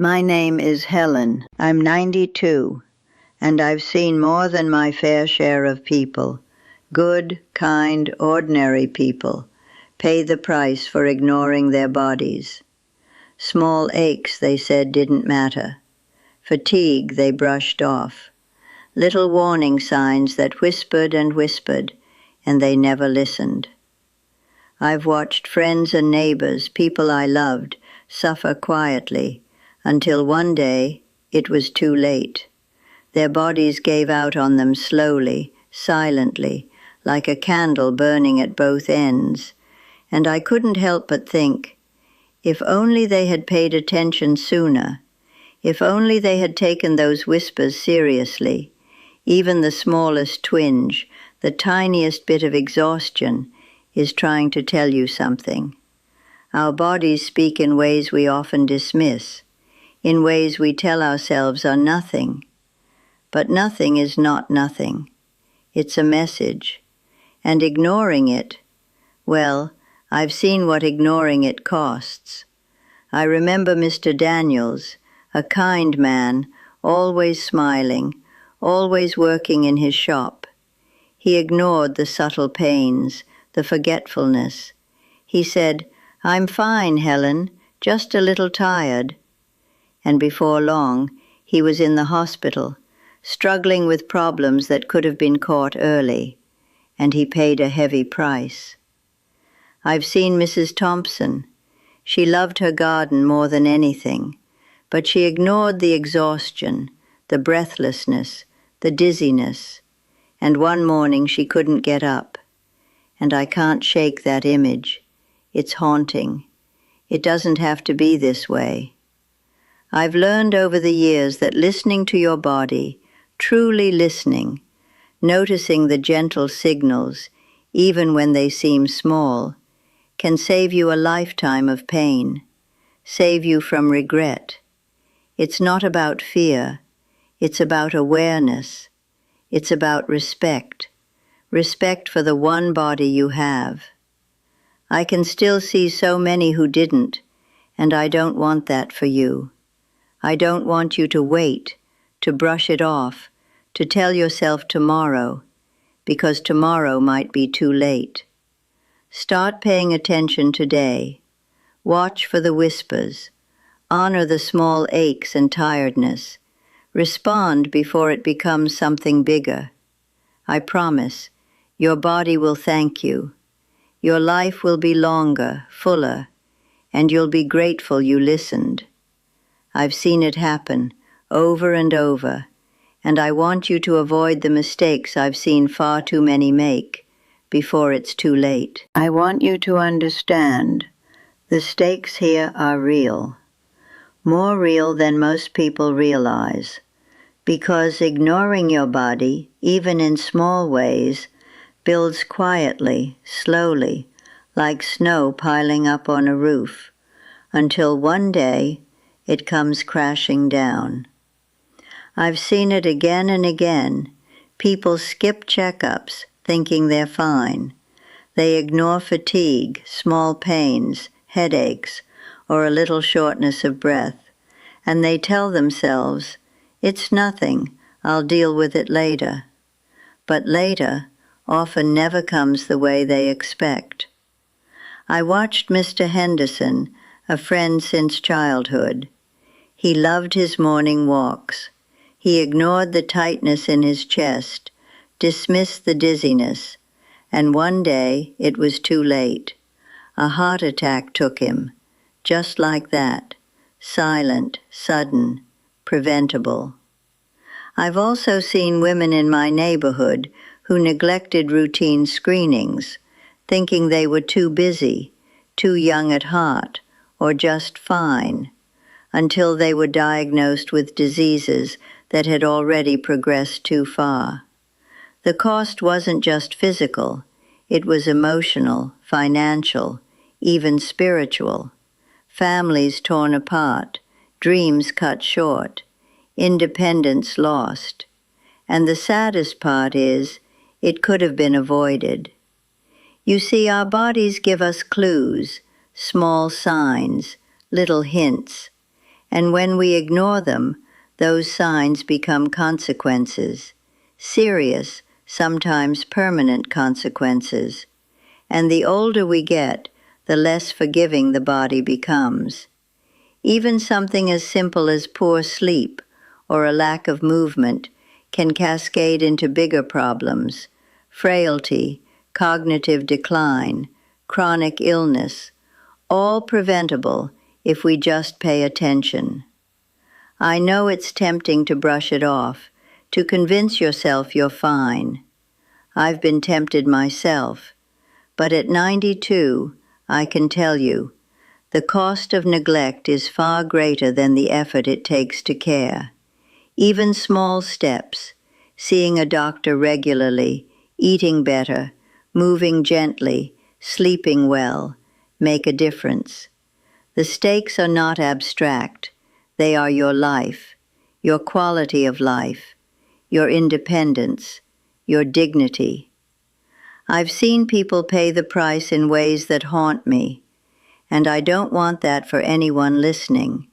My name is Helen. I'm 92, and I've seen more than my fair share of people, good, kind, ordinary people, pay the price for ignoring their bodies. Small aches, they said, didn't matter. Fatigue they brushed off. Little warning signs that whispered and whispered, and they never listened. I've watched friends and neighbors, people I loved, suffer quietly, until one day it was too late. Their bodies gave out on them slowly, silently, like a candle burning at both ends, and I couldn't help but think, if only they had paid attention sooner, if only they had taken those whispers seriously, even the smallest twinge, the tiniest bit of exhaustion, is trying to tell you something. Our bodies speak in ways we often dismiss, in ways we tell ourselves are nothing. But nothing is not nothing. It's a message. And ignoring it, well, I've seen what ignoring it costs. I remember Mr. Daniels, a kind man, always smiling, always working in his shop. He ignored the subtle pains, the forgetfulness. He said, "I'm fine, Helen, just a little tired." And before long, he was in the hospital, struggling with problems that could have been caught early, and he paid a heavy price. I've seen Mrs. Thompson. She loved her garden more than anything, but she ignored the exhaustion, the breathlessness, the dizziness, and one morning she couldn't get up. And I can't shake that image. It's haunting. It doesn't have to be this way. I've learned over the years that listening to your body, truly listening, noticing the gentle signals, even when they seem small, can save you a lifetime of pain, save you from regret. It's not about fear. It's about awareness. It's about respect. Respect for the one body you have. I can still see so many who didn't, and I don't want that for you. I don't want you to wait, to brush it off, to tell yourself tomorrow, because tomorrow might be too late. Start paying attention today. Watch for the whispers. Honor the small aches and tiredness. Respond before it becomes something bigger. I promise, your body will thank you. Your life will be longer, fuller, and you'll be grateful you listened. I've seen it happen, over and over, and I want you to avoid the mistakes I've seen far too many make before it's too late. I want you to understand the stakes here are real, more real than most people realize, because ignoring your body, even in small ways, builds quietly, slowly, like snow piling up on a roof, until one day it comes crashing down. I've seen it again and again. People skip checkups, thinking they're fine. They ignore fatigue, small pains, headaches, or a little shortness of breath, and they tell themselves, "It's nothing, I'll deal with it later." But later often never comes the way they expect. I watched Mr. Henderson, a friend since childhood. He loved his morning walks. He ignored the tightness in his chest, dismissed the dizziness, and one day it was too late. A heart attack took him, just like that, silent, sudden, preventable. I've also seen women in my neighborhood who neglected routine screenings, thinking they were too busy, too young at heart, or just fine, until they were diagnosed with diseases that had already progressed too far. The cost wasn't just physical, it was emotional, financial, even spiritual. Families torn apart, dreams cut short, independence lost. And the saddest part is, it could have been avoided. You see, our bodies give us clues, small signs, little hints, And when we ignore them, those signs become consequences, serious, sometimes permanent consequences. And the older we get, the less forgiving the body becomes. Even something as simple as poor sleep or a lack of movement can cascade into bigger problems: frailty, cognitive decline, chronic illness, all preventable if we just pay attention. I know it's tempting to brush it off, to convince yourself you're fine. I've been tempted myself, but at 92, I can tell you, the cost of neglect is far greater than the effort it takes to care. Even small steps, seeing a doctor regularly, eating better, moving gently, sleeping well, make a difference. The stakes are not abstract. They are your life, your quality of life, your independence, your dignity. I've seen people pay the price in ways that haunt me, and I don't want that for anyone listening.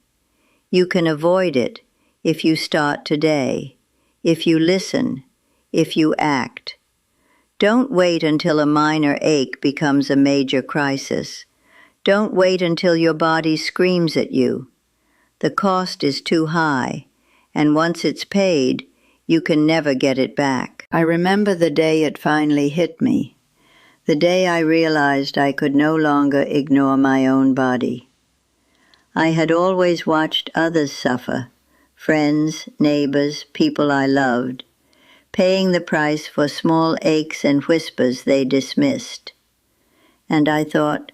You can avoid it if you start today, if you listen, if you act. Don't wait until a minor ache becomes a major crisis. Don't wait until your body screams at you. The cost is too high, and once it's paid, you can never get it back. I remember the day it finally hit me, the day I realized I could no longer ignore my own body. I had always watched others suffer, friends, neighbors, people I loved, paying the price for small aches and whispers they dismissed. And I thought,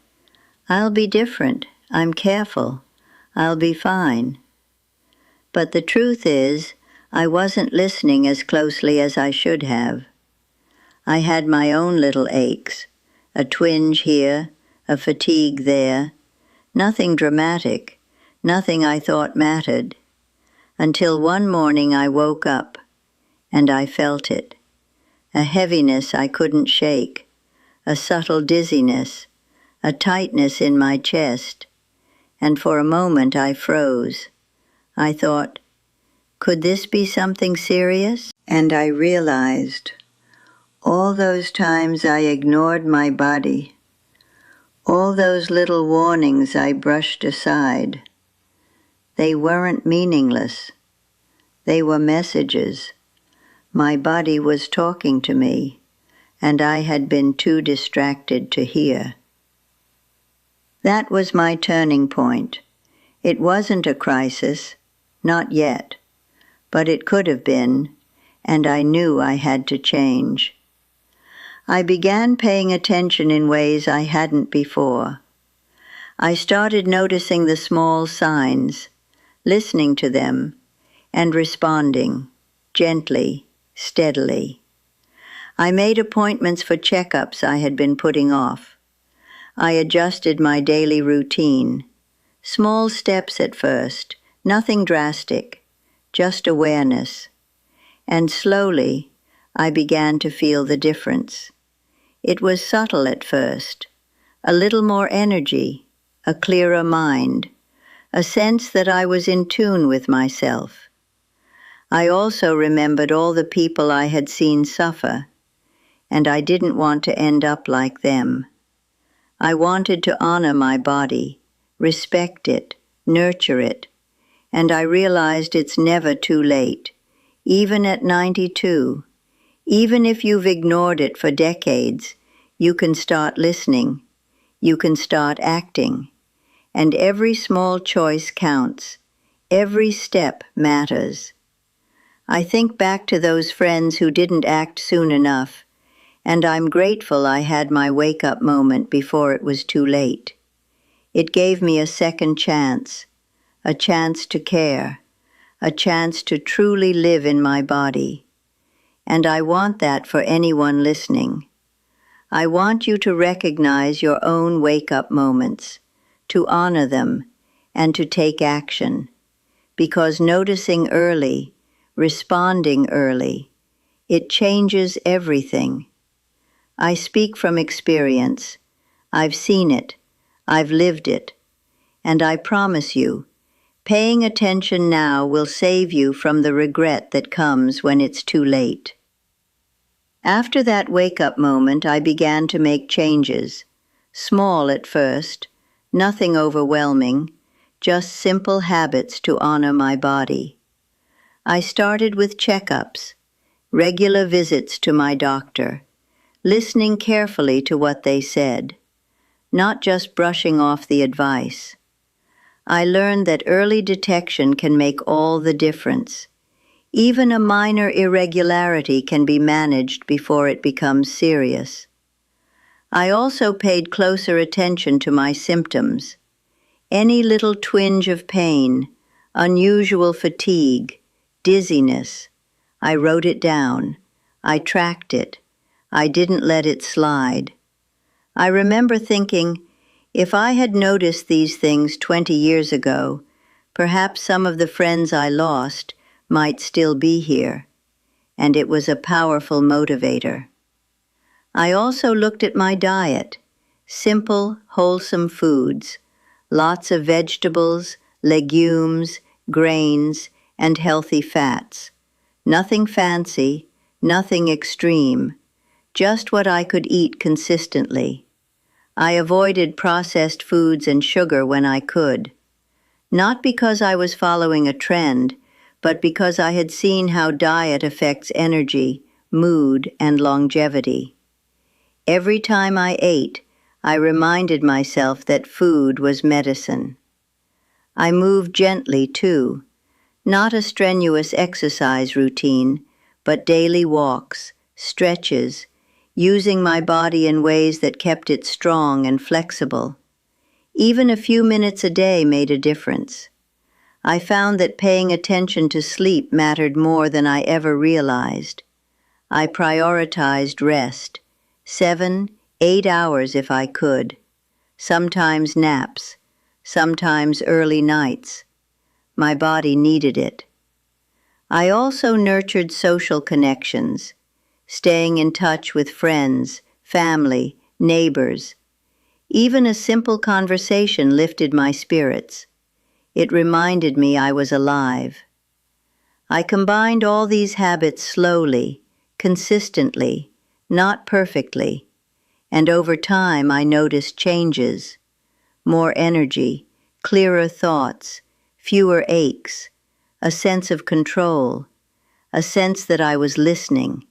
I'll be different, I'm careful, I'll be fine. But the truth is, I wasn't listening as closely as I should have. I had my own little aches, a twinge here, a fatigue there, nothing dramatic, nothing I thought mattered, until one morning I woke up, and I felt it, a heaviness I couldn't shake, a subtle dizziness, a tightness in my chest, and for a moment I froze. I thought, could this be something serious? And I realized, all those times I ignored my body, all those little warnings I brushed aside, they weren't meaningless. They were messages. My body was talking to me, and I had been too distracted to hear. That was my turning point. It wasn't a crisis, not yet, but it could have been, and I knew I had to change. I began paying attention in ways I hadn't before. I started noticing the small signs, listening to them, and responding, gently, steadily. I made appointments for checkups I had been putting off. I adjusted my daily routine. Small steps at first, nothing drastic, just awareness. And slowly, I began to feel the difference. It was subtle at first, a little more energy, a clearer mind, a sense that I was in tune with myself. I also remembered all the people I had seen suffer, and I didn't want to end up like them. I wanted to honor my body, respect it, nurture it, and I realized it's never too late, even at 92. Even if you've ignored it for decades, you can start listening, you can start acting, and every small choice counts, every step matters. I think back to those friends who didn't act soon enough, and I'm grateful I had my wake-up moment before it was too late. It gave me a second chance, a chance to care, a chance to truly live in my body. And I want that for anyone listening. I want you to recognize your own wake-up moments, to honor them, and to take action. Because noticing early, responding early, it changes everything. I speak from experience. I've seen it, I've lived it, and I promise you, Paying attention now will save you from the regret that comes when it's too late. After that wake-up moment, I began to make changes. Small at first, nothing overwhelming, just simple habits to honor my body. I started with checkups, regular visits to my doctor, listening carefully to what they said, not just brushing off the advice. I learned that early detection can make all the difference. Even a minor irregularity can be managed before it becomes serious. I also paid closer attention to my symptoms. Any little twinge of pain, unusual fatigue, dizziness, I wrote it down. I tracked it. I didn't let it slide. I remember thinking, if I had noticed these things 20 years ago, perhaps some of the friends I lost might still be here, and it was a powerful motivator. I also looked at my diet, simple, wholesome foods, lots of vegetables, legumes, grains, and healthy fats. Nothing fancy, nothing extreme, just what I could eat consistently. I avoided processed foods and sugar when I could, not because I was following a trend, but because I had seen how diet affects energy, mood, and longevity. Every time I ate, I reminded myself that food was medicine. I moved gently, too, not a strenuous exercise routine, but daily walks, stretches, using my body in ways that kept it strong and flexible. Even a few minutes a day made a difference. I found that paying attention to sleep mattered more than I ever realized. I prioritized rest, 7, 8 hours if I could, sometimes naps, sometimes early nights. My body needed it. I also nurtured social connections, staying in touch with friends, family, neighbors. Even a simple conversation lifted my spirits. It reminded me I was alive. I combined all these habits slowly, consistently, not perfectly, and over time I noticed changes. More energy, clearer thoughts, fewer aches, a sense of control, a sense that I was listening,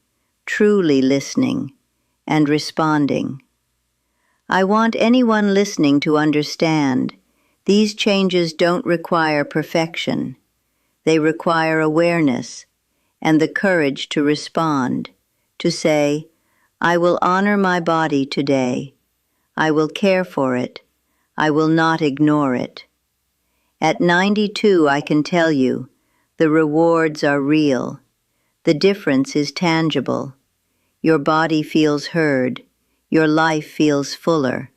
truly listening, and responding. I want anyone listening to understand these changes don't require perfection. They require awareness and the courage to respond, to say, I will honor my body today. I will care for it. I will not ignore it. At 92, I can tell you, the rewards are real. The difference is tangible. Your body feels heard. Your life feels fuller.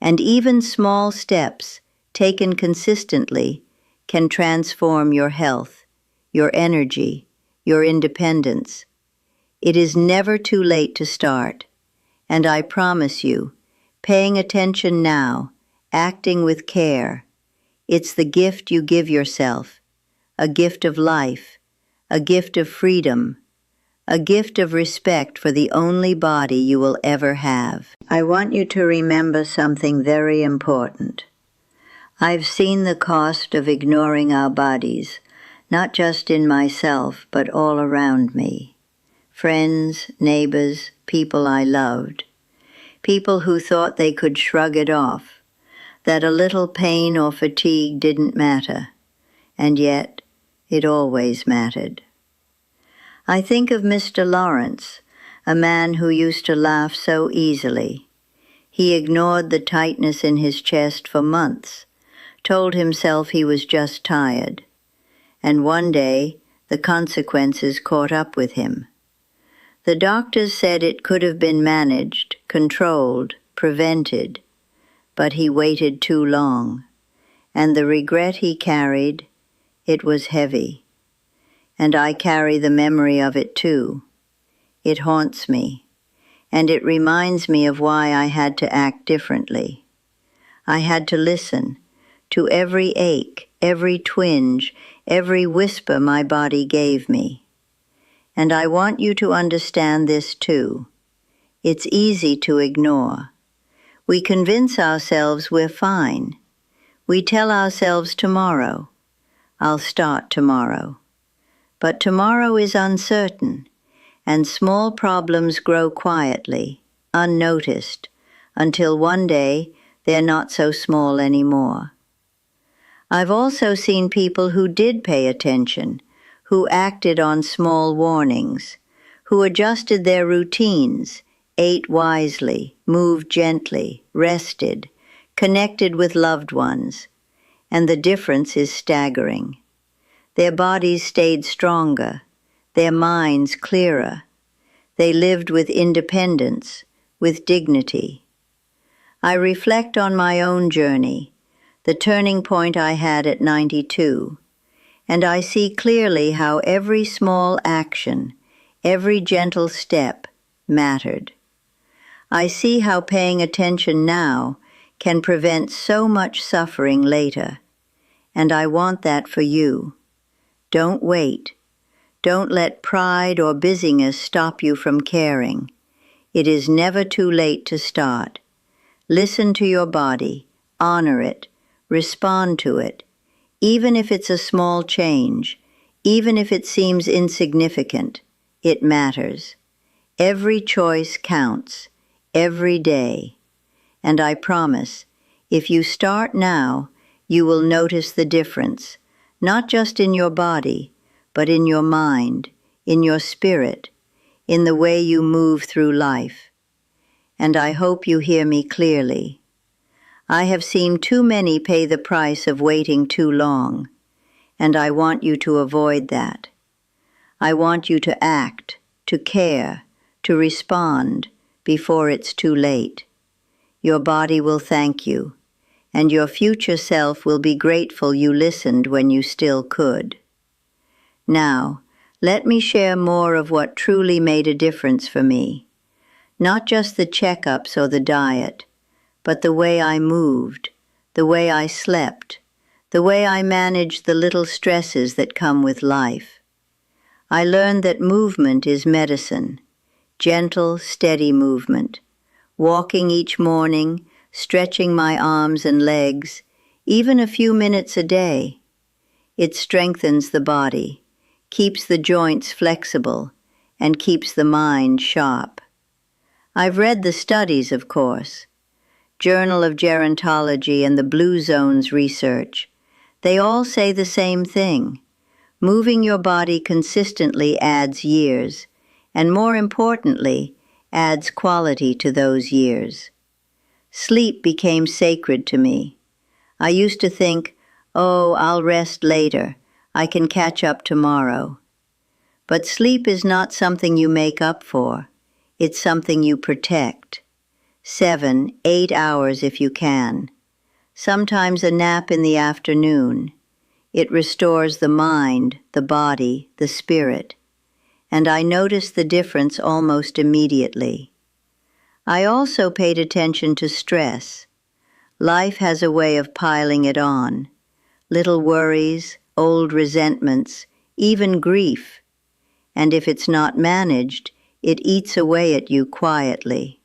And even small steps, taken consistently, can transform your health, your energy, your independence. It is never too late to start, and I promise you, paying attention now, acting with care, it's the gift you give yourself, a gift of life, a gift of freedom, a gift of respect for the only body you will ever have. I want you to remember something very important. I've seen the cost of ignoring our bodies, not just in myself, but all around me. Friends, neighbors, people I loved. People who thought they could shrug it off, that a little pain or fatigue didn't matter, and yet it always mattered. I think of Mr. Lawrence, a man who used to laugh so easily. He ignored the tightness in his chest for months, told himself he was just tired, and one day the consequences caught up with him. The doctors said it could have been managed, controlled, prevented, but he waited too long, and the regret he carried, it was heavy. And I carry the memory of it too. It haunts me, and it reminds me of why I had to act differently. I had to listen to every ache, every twinge, every whisper my body gave me. And I want you to understand this too. It's easy to ignore. We convince ourselves we're fine. We tell ourselves tomorrow, I'll start tomorrow. But tomorrow is uncertain, and small problems grow quietly, unnoticed, until one day they're not so small anymore. I've also seen people who did pay attention, who acted on small warnings, who adjusted their routines, ate wisely, moved gently, rested, connected with loved ones, and the difference is staggering. Their bodies stayed stronger, their minds clearer. They lived with independence, with dignity. I reflect on my own journey, the turning point I had at 92, and I see clearly how every small action, every gentle step mattered. I see how paying attention now can prevent so much suffering later, and I want that for you. Don't wait. Don't let pride or busyness stop you from caring. It is never too late to start. Listen to your body, honor it, respond to it, even if it's a small change, even if it seems insignificant, it matters. Every choice counts, every day. And I promise, if you start now, you will notice the difference, not just in your body, but in your mind, in your spirit, in the way you move through life. And I hope you hear me clearly. I have seen too many pay the price of waiting too long, and I want you to avoid that. I want you to act, to care, to respond before it's too late. Your body will thank you, and your future self will be grateful you listened when you still could. Now, let me share more of what truly made a difference for me. Not just the checkups or the diet, but the way I moved, the way I slept, the way I managed the little stresses that come with life. I learned that movement is medicine, gentle, steady movement, walking each morning, stretching my arms and legs, even a few minutes a day. It strengthens the body, keeps the joints flexible, and keeps the mind sharp. I've read the studies, of course. Journal of Gerontology and the Blue Zones research. They all say the same thing. Moving your body consistently adds years, and more importantly, adds quality to those years. Sleep became sacred to me. I used to think, oh, I'll rest later. I can catch up tomorrow. But sleep is not something you make up for. It's something you protect. 7, 8 hours if you can. Sometimes a nap in the afternoon. It restores the mind, the body, the spirit. And I noticed the difference almost immediately. I also paid attention to stress. Life has a way of piling it on. Little worries, old resentments, even grief. And if it's not managed, it eats away at you quietly.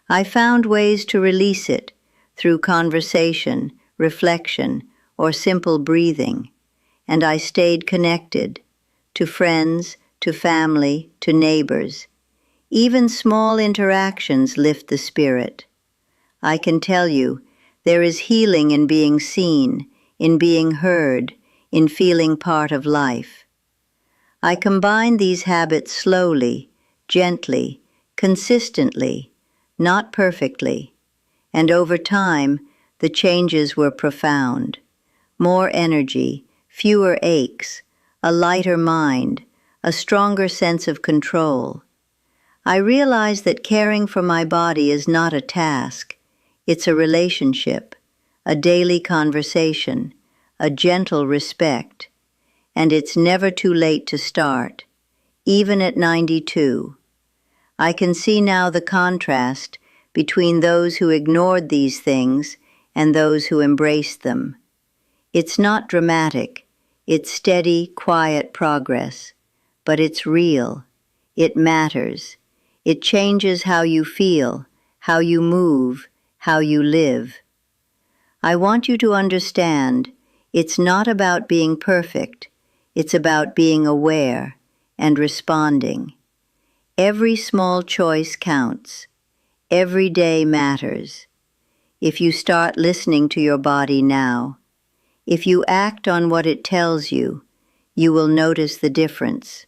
I found ways to release it through conversation, reflection, or simple breathing, and I stayed connected to friends, to family, to neighbors. Even small interactions lift the spirit. I can tell you, there is healing in being seen, in being heard, in feeling part of life. I combine these habits slowly, gently, consistently, not perfectly, and over time, the changes were profound. More energy, fewer aches, a lighter mind, a stronger sense of control. I realized that caring for my body is not a task. It's a relationship, a daily conversation, a gentle respect. And it's never too late to start, even at 92. I can see now the contrast between those who ignored these things and those who embraced them. It's not dramatic. It's steady, quiet progress. But it's real. It matters. It changes how you feel, how you move, how you live. I want you to understand, it's not about being perfect. It's about being aware and responding. Every small choice counts. Every day matters. If you start listening to your body now, if you act on what it tells you, you will notice the difference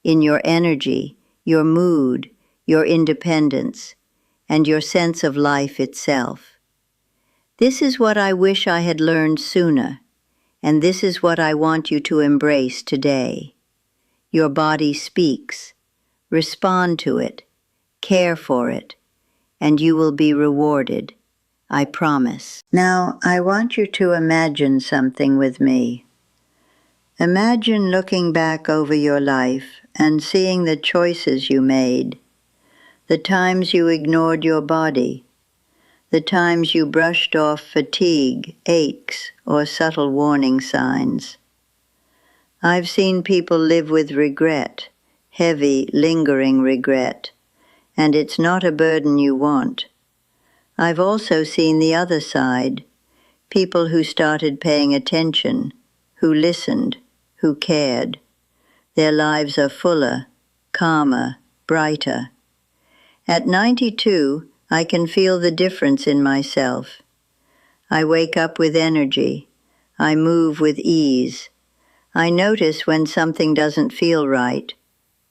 in your energy, your mood, your independence, and your sense of life itself. This is what I wish I had learned sooner, and this is what I want you to embrace today. Your body speaks. Respond to it, care for it, and you will be rewarded. I promise. Now, I want you to imagine something with me. Imagine looking back over your life and seeing the choices you made, the times you ignored your body, the times you brushed off fatigue, aches, or subtle warning signs. I've seen people live with regret, heavy, lingering regret, and it's not a burden you want. I've also seen the other side, people who started paying attention, who listened, who cared. Their lives are fuller, calmer, brighter. At 92, I can feel the difference in myself. I wake up with energy. I move with ease. I notice when something doesn't feel right,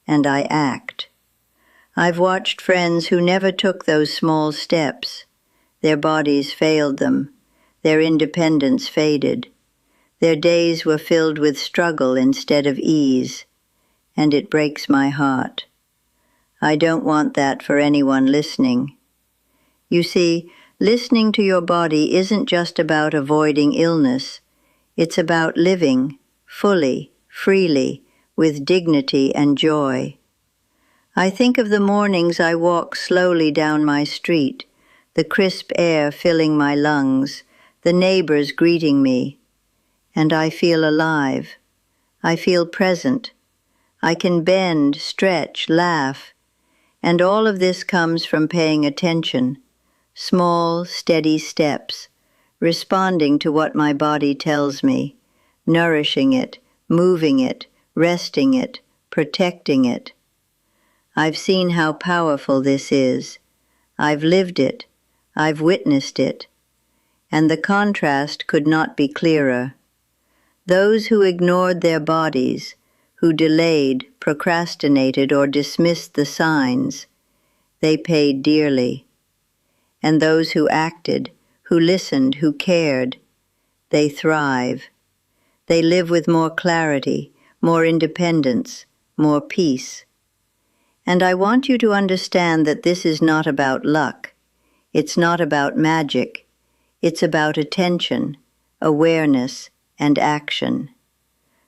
and I act. I've watched friends who never took those small steps. Their bodies failed them. Their independence faded. Their days were filled with struggle instead of ease, and it breaks my heart. I don't want that for anyone listening. You see, listening to your body isn't just about avoiding illness. It's about living fully, freely, with dignity and joy. I think of the mornings I walk slowly down my street, the crisp air filling my lungs, the neighbors greeting me, and I feel alive. I feel present. I can bend, stretch, laugh, and all of this comes from paying attention, small, steady steps, responding to what my body tells me, nourishing it, moving it, resting it, protecting it. I've seen how powerful this is. I've lived it. I've witnessed it. And the contrast could not be clearer. Those who ignored their bodies, who delayed, procrastinated, or dismissed the signs, they paid dearly. And those who acted, who listened, who cared, they thrive. They live with more clarity, more independence, more peace. And I want you to understand that this is not about luck. It's not about magic. It's about attention, awareness, and action.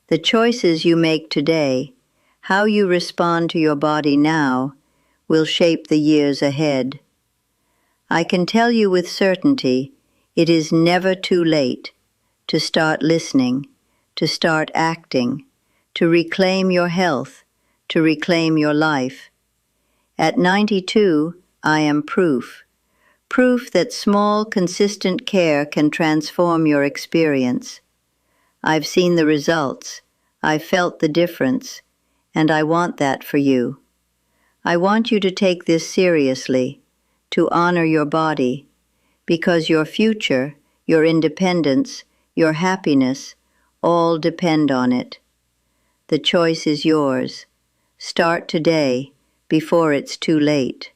The choices you make today, how you respond to your body now, will shape the years ahead. I can tell you with certainty, it is never too late to start listening, to start acting, to reclaim your health, to reclaim your life. At 92, I am proof that small, consistent care can transform your experience. I've seen the results, I've felt the difference, and I want that for you. I want you to take this seriously, to honor your body, because your future, your independence, your happiness, all depend on it. The choice is yours. Start today, before it's too late.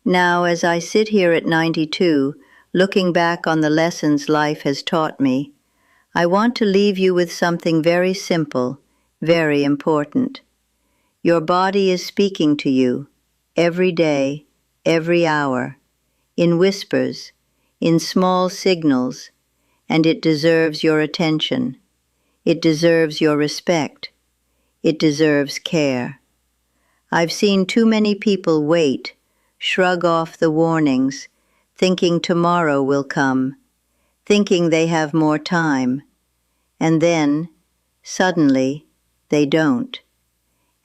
Now, as I sit here at 92, looking back on the lessons life has taught me, I want to leave you with something very simple, very important. Your body is speaking to you, every day, every hour, in whispers, in small signals, and it deserves your attention. It deserves your respect. It deserves care. I've seen too many people wait, shrug off the warnings, thinking tomorrow will come, thinking they have more time, And then, suddenly, they don't.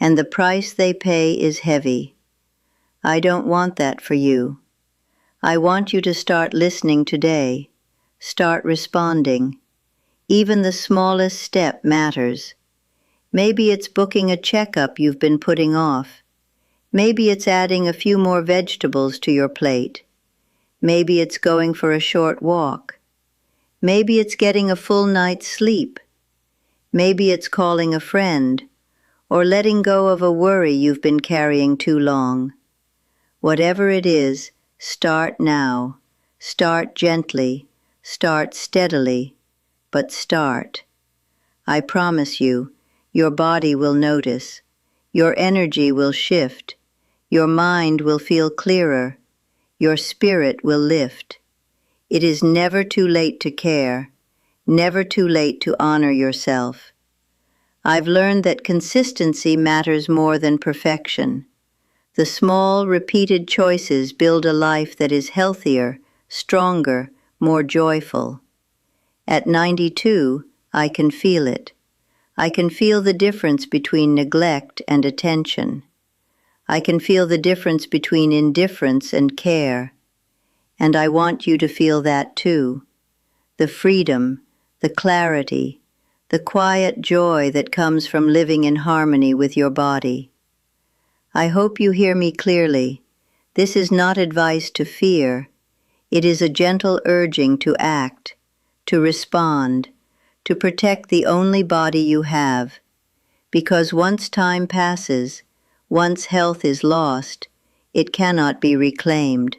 And the price they pay is heavy. I don't want that for you. I want you to start listening today. Start responding. Even the smallest step matters. Maybe it's booking a checkup you've been putting off. Maybe it's adding a few more vegetables to your plate. Maybe it's going for a short walk. Maybe it's getting a full night's sleep. Maybe it's calling a friend, or letting go of a worry you've been carrying too long. Whatever it is, start now. Start gently. Start steadily. But start. I promise you, your body will notice. Your energy will shift. Your mind will feel clearer. Your spirit will lift. It is never too late to care. Never too late to honor yourself. I've learned that consistency matters more than perfection. The small, repeated choices build a life that is healthier, stronger, more joyful. At 92, I can feel it. I can feel the difference between neglect and attention. I can feel the difference between indifference and care. And I want you to feel that too. The freedom, the clarity, the quiet joy that comes from living in harmony with your body. I hope you hear me clearly. This is not advice to fear. It is a gentle urging to act, to respond, to protect the only body you have. Because once time passes, once health is lost, it cannot be reclaimed.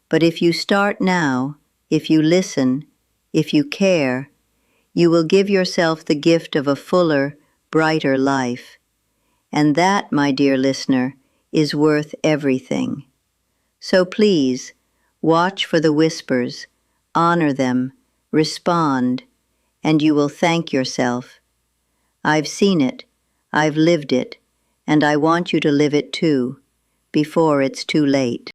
But if you start now, if you listen, if you care, you will give yourself the gift of a fuller, brighter life. And that, my dear listener, is worth everything. So please, watch for the whispers, honor them, respond, and you will thank yourself. I've seen it, I've lived it, and I want you to live it too, before it's too late.